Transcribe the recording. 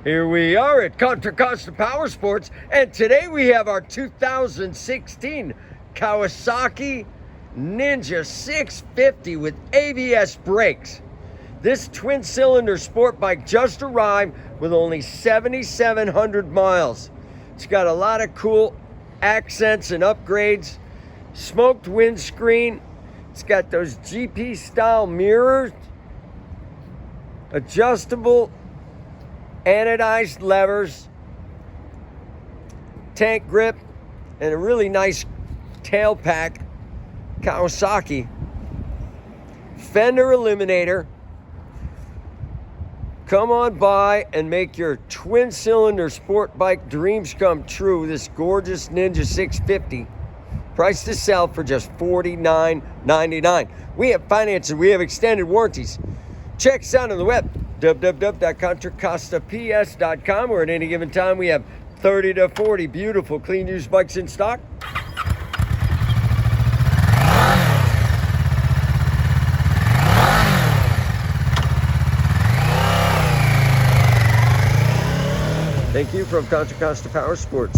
Here we are at Contra Costa Powersports, and today we have our 2016 Kawasaki Ninja 650 with ABS brakes. This twin-cylinder sport bike just arrived with only 7,700 miles. It's got a lot of cool accents and upgrades. Smoked windscreen. It's got those GP-style mirrors, adjustable anodized levers, tank grip, and a really nice tail pack Kawasaki. Fender eliminator. Come on by and make your twin-cylinder sport bike dreams come true with this gorgeous Ninja 650. Price to sell for just $49.99. We have financing, we have extended warranties. Check us out on the web, www.contracostaps.com, where at any given time we have 30 to 40 beautiful clean used bikes in stock. Thank you from Contra Costa Powersports.